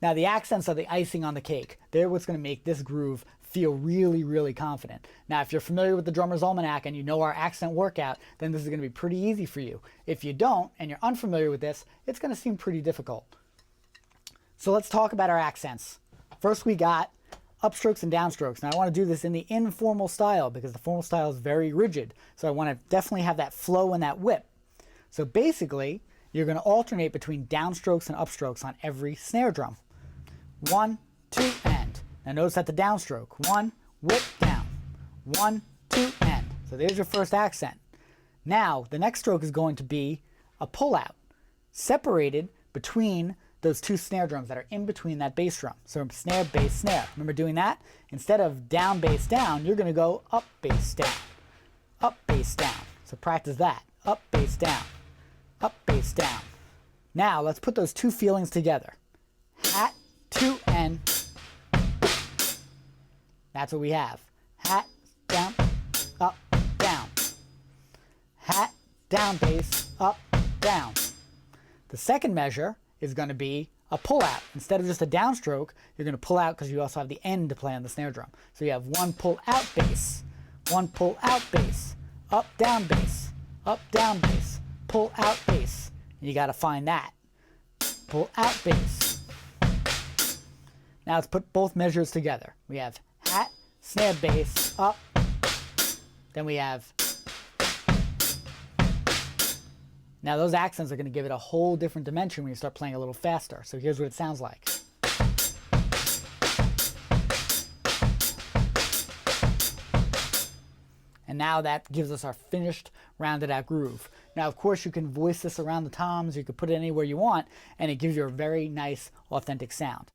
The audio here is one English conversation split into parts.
Now the accents are the icing on the cake. They're what's going to make this groove feel really, really confident. Now if you're familiar with the Drummer's Almanac and you know our accent workout, then this is going to be pretty easy for you. If you don't and you're unfamiliar with this, it's going to seem pretty difficult. So let's talk about our accents. First we got upstrokes and downstrokes. Now I want to do this in the informal style because the formal style is very rigid. So I want to definitely have that flow and that whip. So basically, you're going to alternate between downstrokes and upstrokes on every snare drum. 1, 2, and. Now notice that the downstroke. 1, whip, down. 1, 2, and. So there's your first accent. Now, the next stroke is going to be a pull-out, separated between those two snare drums that are in between that bass drum. So snare, bass, snare. Remember doing that? Instead of down, bass, down, you're going to go up, bass, down. Up, bass, down. So practice that. Up, bass, down. Up, bass, down. Now, let's put those two feelings together. Hat, 2, and. That's what we have. Hat, down, up, down. Hat, down, bass, up, down. The second measure is going to be a pull out. Instead of just a downstroke, you're going to pull out because you also have the end to play on the snare drum. So you have 1 pull out bass, 1 pull out bass, up, down bass, pull out bass. And you got to find that. Pull out bass. Now let's put both measures together. We have hat, snare, bass, up. Then we have. Now those accents are going to give it a whole different dimension when you start playing a little faster. So here's what it sounds like. And now that gives us our finished, rounded out groove. Now of course you can voice this around the toms, you can put it anywhere you want, and it gives you a very nice, authentic sound.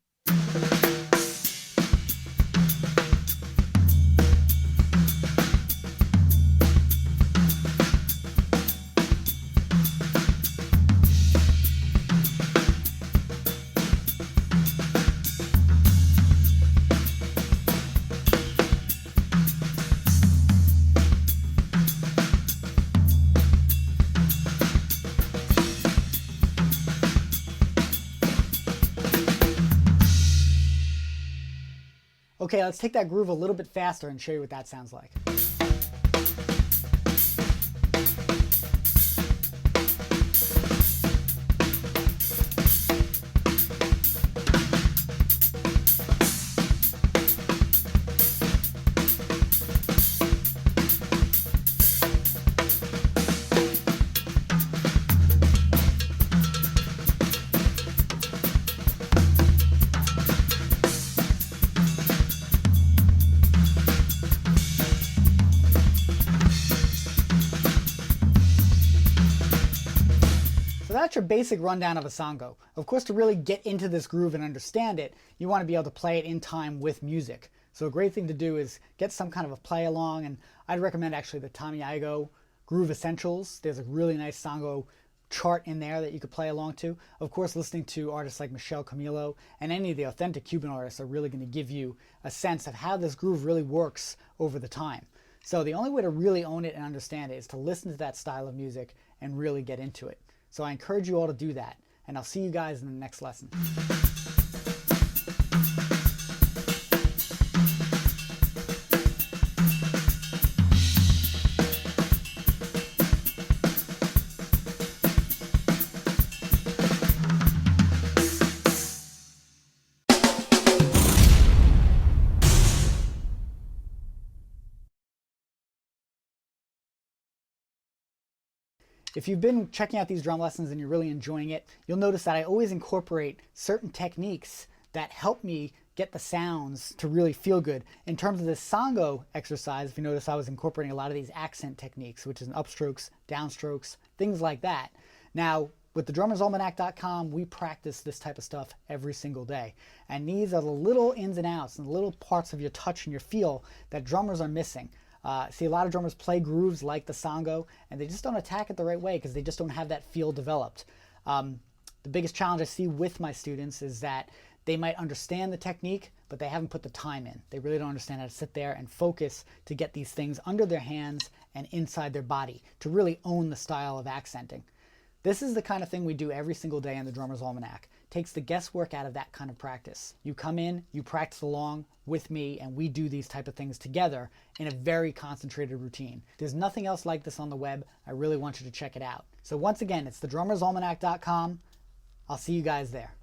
Okay, let's take that groove a little bit faster and show you what that sounds like. That's your basic rundown of a Songo. Of course, to really get into this groove and understand it, you want to be able to play it in time with music. So a great thing to do is get some kind of a play along, and I'd recommend actually the Tommy Igoe Groove Essentials. There's a really nice Songo chart in there that you could play along to. Of course, listening to artists like Michel Camilo and any of the authentic Cuban artists are really going to give you a sense of how this groove really works over the time. So the only way to really own it and understand it is to listen to that style of music and really get into it. So I encourage you all to do that, and I'll see you guys in the next lesson. If you've been checking out these drum lessons and you're really enjoying it, you'll notice that I always incorporate certain techniques that help me get the sounds to really feel good. In terms of this Songo exercise, if you notice, I was incorporating a lot of these accent techniques, which is upstrokes, downstrokes, things like that. Now, with the drummersalmanac.com, we practice this type of stuff every single day. And these are the little ins and outs and the little parts of your touch and your feel that drummers are missing. See, a lot of drummers play grooves like the Songo, and they just don't attack it the right way because they just don't have that feel developed. The biggest challenge I see with my students is that they might understand the technique, but they haven't put the time in. They really don't understand how to sit there and focus to get these things under their hands and inside their body to really own the style of accenting. This is the kind of thing we do every single day in the Drummer's Almanac. Takes the guesswork out of that kind of practice. You come in, you practice along with me, and we do these type of things together in a very concentrated routine. There's nothing else like this on the web. I really want you to check it out. So once again, it's thedrummersalmanac.com. I'll see you guys there.